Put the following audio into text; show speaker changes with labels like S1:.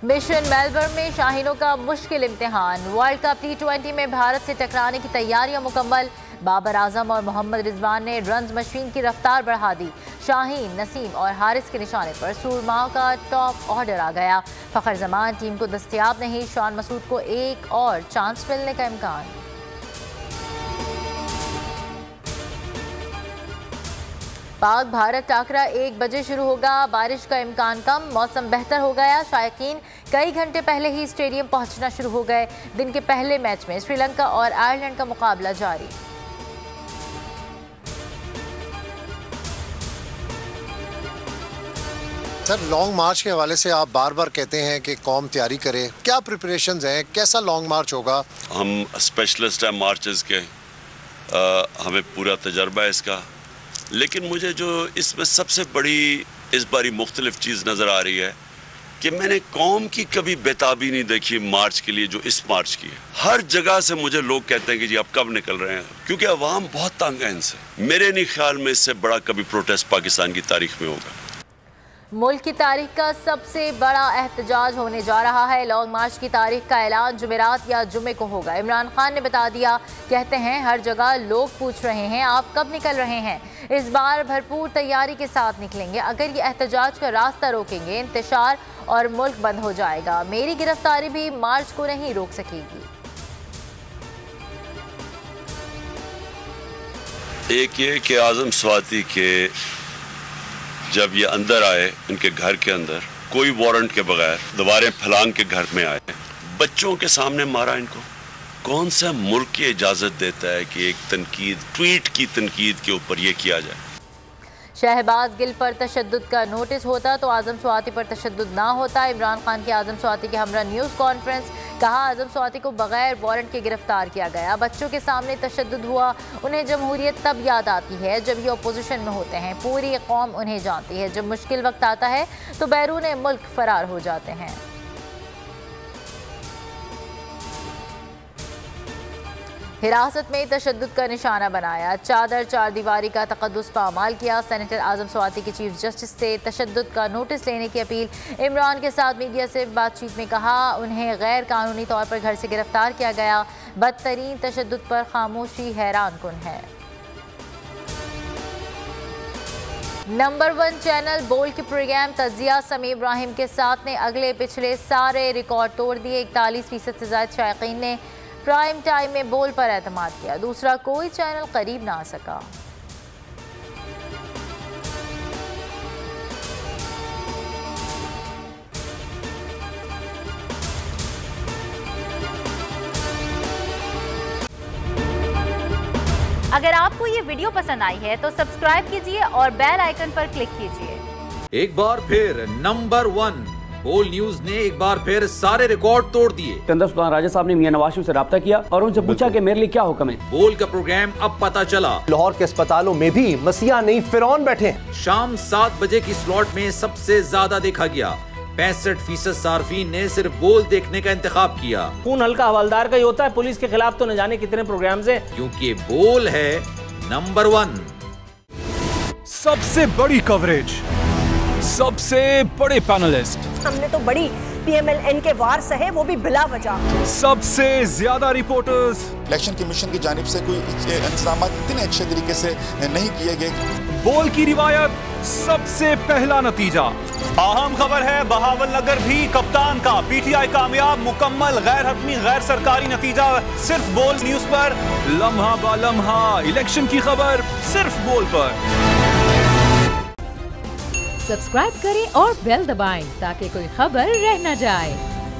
S1: Mission Melbourne में शाहीनों का मुश्किल इम्तिहान। वर्ल्ड कप T20 में भारत से टकराने की तैयारियां मुकम्मल। बाबर आजम और मोहम्मद रिजवान ने रन्स मशीन की रफ्तार बढ़ा दी। शाहीन, नसीम और हारिस के निशाने पर सूरमा का टॉप ऑर्डर आ गया। फखर जमान टीम को दस्तयाब नहीं, शान मसूद को एक और चांस मिलने का इम्कान। पाक भारत टाकरा 1 बजे शुरू होगा। बारिश का इम्कान कम, मौसम बेहतर हो गया। शायकीन कई घंटे पहले ही स्टेडियम पहुंचना शुरू हो गए। दिन के पहले मैच में श्रीलंका और आयरलैंड का मुकाबला जारी।
S2: सर, लॉन्ग मार्च के हवाले से आप बार बार कहते हैं कि कौम तैयारी करे, क्या प्रिपरेशंस हैं, कैसा लॉन्ग मार्च होगा?
S3: हम स्पेशलिस्ट हैं मार्चेस के, हमें पूरा तजर्बा है इसका। लेकिन मुझे जो इसमें सबसे बड़ी इस बारी मुख्तलिफ चीज़ नज़र आ रही है कि मैंने कौम की कभी बेताबी नहीं देखी मार्च के लिए जो इस मार्च की है। हर जगह से मुझे लोग कहते हैं कि जी आप कब निकल रहे हैं, क्योंकि अवाम बहुत तंग है इनसे। मेरे नहीं ख्याल में इससे बड़ा कभी प्रोटेस्ट पाकिस्तान की तारीख में होगा।
S1: मुल्क की तारीख का सबसे बड़ा एहतजाज होने जा रहा है। लॉन्ग मार्च की तारीख का ऐलान जुमेरात या जुमे को होगा। इमरान खान ने बता दिया। कहते हैं हर जगह लोग पूछ रहे हैं आप कब निकल रहे हैं। इस बार भरपूर तैयारी के साथ निकलेंगे। अगर ये एहतजाज का रास्ता रोकेंगे इंतशार और मुल्क बंद हो जाएगा। मेरी गिरफ्तारी भी मार्च को नहीं रोक सकेगी।
S3: एक ये कि आजम स्वाति के जब ये अंदर आए, इनके घर के अंदर कोई वारंट के बगैर दीवारें फलांग के घर में आए, बच्चों के सामने मारा इनको। कौन सा मुल्क की इजाज़त देता है कि एक तनकीद, ट्वीट की तनकीद के ऊपर ये किया जाए?
S1: शहबाज गिल पर तशद्दुद का नोटिस होता तो आजम स्वाति पर तशद्दुद ना होता। इमरान खान की आजम स्वाति के हमरा न्यूज़ कॉन्फ्रेंस। कहा आजम स्वाति को बगैर वारंट के गिरफ्तार किया गया। बच्चों के सामने तशद्दुद हुआ। उन्हें जमहूरियत तब याद आती है जब ये अपोजिशन में होते हैं। पूरी कौम उन्हें जानती है। जब मुश्किल वक्त आता है तो बैरून मुल्क फरार हो जाते हैं। हिरासत में तशद्दुद का निशाना बनाया। चादर चार दीवारी का तकद्दुस पामाल किया। सेनेटर आजम स्वाति की चीफ जस्टिस से तशद्दुद का नोटिस लेने की अपील। इमरान के साथ मीडिया से बातचीत में कहा उन्हें गैर कानूनी तौर पर घर से गिरफ्तार किया गया। बदतरीन तशद्दुद पर खामोशी हैरान कुन है। नंबर 1 चैनल बोल के प्रोग्राम तजिया समी इब्राहिम के साथ ने अगले पिछले सारे रिकॉर्ड तोड़ दिए। 41% से ज़्यादा शायकीन ने प्राइम टाइम में बोल पर एतमाद किया। दूसरा कोई चैनल करीब ना आ सका। अगर आपको ये वीडियो पसंद आई है तो सब्सक्राइब कीजिए और बेल आइकन पर क्लिक कीजिए।
S4: एक बार फिर नंबर 1 बोल न्यूज ने एक बार फिर सारे रिकॉर्ड तोड़ दिए।
S5: सिकंदर सुल्तान राजा साहब ने मियां नवाज शरीफ से रब्ता किया और उनसे पूछा कि मेरे लिए क्या हुक्म है।
S4: बोल का प्रोग्राम अब पता चला।
S6: लाहौर के अस्पतालों में भी मसीहा नहीं फिरौन बैठे हैं।
S4: शाम 7 बजे की स्लॉट में सबसे ज्यादा देखा गया। 65% सार्फिन ने सिर्फ बोल देखने का इंतखाब किया।
S5: खून हल्का हवलदार का ही होता है, पुलिस के खिलाफ तो न जाने कितने प्रोग्राम है।
S4: क्योंकि बोल है नंबर 1।
S7: सबसे बड़ी कवरेज, सबसे बड़े पैनलिस्ट,
S8: हमने तो बड़ी PMLN के वार सहे, वो भी बिला वजह।
S7: सबसे ज्यादा रिपोर्टर्स।
S9: इलेक्शन कमीशन की जानिब से कोई इंतजाम इतने अच्छे तरीके से नहीं किए गए।
S7: बोल की रिवायत, सबसे पहला नतीजा।
S10: अहम खबर है बहावल नगर भी कप्तान का PTI कामयाब, मुकम्मल गैर हतमी गैर सरकारी नतीजा सिर्फ बोल न्यूज पर।
S7: लम्हा बा लम्हा इलेक्शन की खबर सिर्फ बोल पर।
S11: सब्सक्राइब करें और बेल दबाएं ताकि कोई खबर रह न जाए।